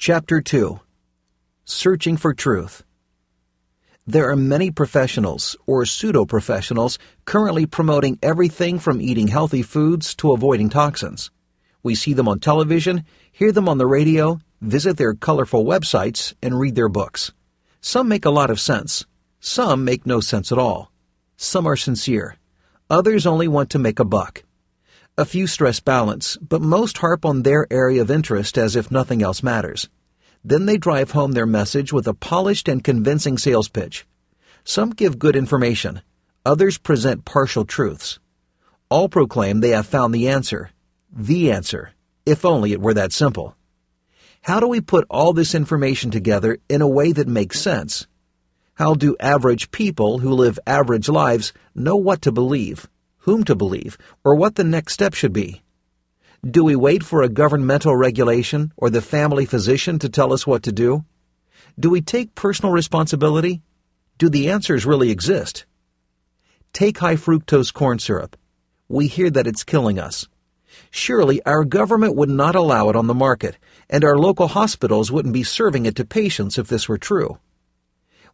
Chapter 2. Searching for Truth. There are many professionals, or pseudo-professionals, currently promoting everything from eating healthy foods to avoiding toxins. We see them on television, hear them on the radio, visit their colorful websites, and read their books. Some make a lot of sense. Some make no sense at all. Some are sincere. Others only want to make a buck. A few stress balance, but most harp on their area of interest as if nothing else matters. Then they drive home their message with a polished and convincing sales pitch. Some give good information. Others present partial truths. All proclaim they have found the answer, if only it were that simple. How do we put all this information together in a way that makes sense? How do average people who live average lives know what to believe, whom to believe, or what the next step should be? Do we wait for a governmental regulation or the family physician to tell us what to do? Do we take personal responsibility? Do the answers really exist? Take high fructose corn syrup. We hear that it's killing us. Surely our government would not allow it on the market, and our local hospitals wouldn't be serving it to patients if this were true.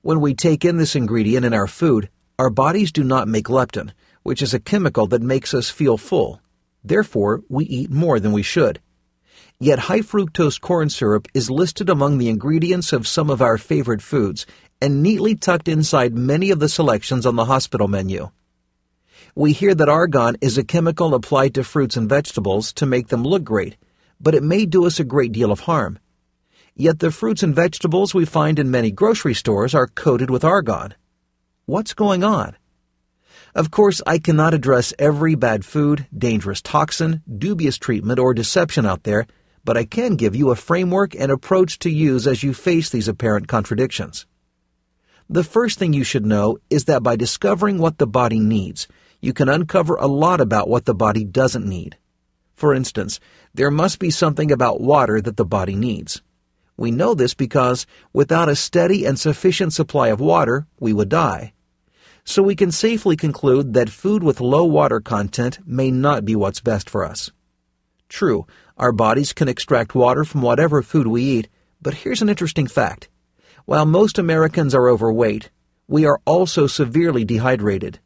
When we take in this ingredient in our food, our bodies do not make leptin, which is a chemical that makes us feel full. Therefore, we eat more than we should. Yet high fructose corn syrup is listed among the ingredients of some of our favorite foods and neatly tucked inside many of the selections on the hospital menu. We hear that argan is a chemical applied to fruits and vegetables to make them look great, but it may do us a great deal of harm. Yet the fruits and vegetables we find in many grocery stores are coated with argan. What's going on? Of course, I cannot address every bad food, dangerous toxin, dubious treatment, or deception out there, but I can give you a framework and approach to use as you face these apparent contradictions. The first thing you should know is that by discovering what the body needs, you can uncover a lot about what the body doesn't need. For instance, there must be something about water that the body needs. We know this because without a steady and sufficient supply of water, we would die. So we can safely conclude that food with low water content may not be what's best for us. True, our bodies can extract water from whatever food we eat, but here's an interesting fact. While most Americans are overweight, we are also severely dehydrated.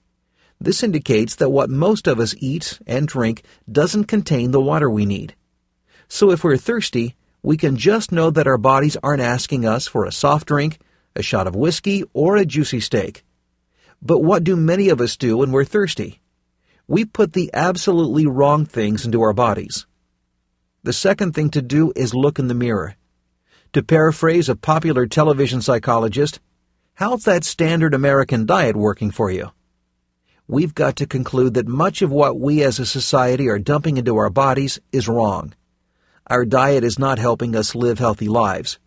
This indicates that what most of us eat and drink doesn't contain the water we need. So if we're thirsty, we can just know that our bodies aren't asking us for a soft drink, a shot of whiskey, or a juicy steak. But what do many of us do when we're thirsty? We put the absolutely wrong things into our bodies. The second thing to do is look in the mirror. To paraphrase a popular television psychologist, how's that standard American diet working for you? We've got to conclude that much of what we as a society are dumping into our bodies is wrong. Our diet is not helping us live healthy lives.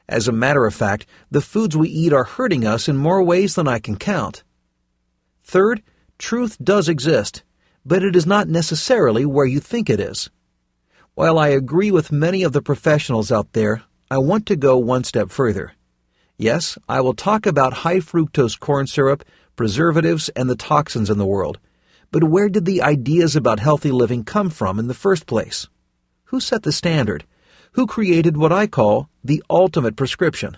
As a matter of fact, the foods we eat are hurting us in more ways than I can count. Third, truth does exist, but it is not necessarily where you think it is. While I agree with many of the professionals out there, I want to go one step further. Yes, I will talk about high fructose corn syrup, preservatives, and the toxins in the world. But where did the ideas about healthy living come from in the first place? Who set the standard? Who created what I call the ultimate prescription?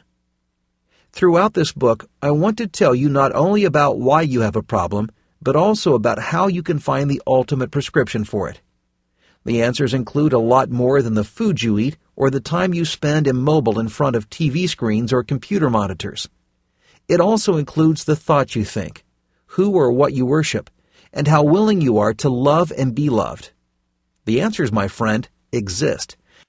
Throughout this book, I want to tell you not only about why you have a problem, but also about how you can find the ultimate prescription for it. The answers include a lot more than the food you eat or the time you spend immobile in front of TV screens or computer monitors. It also includes the thoughts you think, who or what you worship, and how willing you are to love and be loved. The answers, my friend, exist.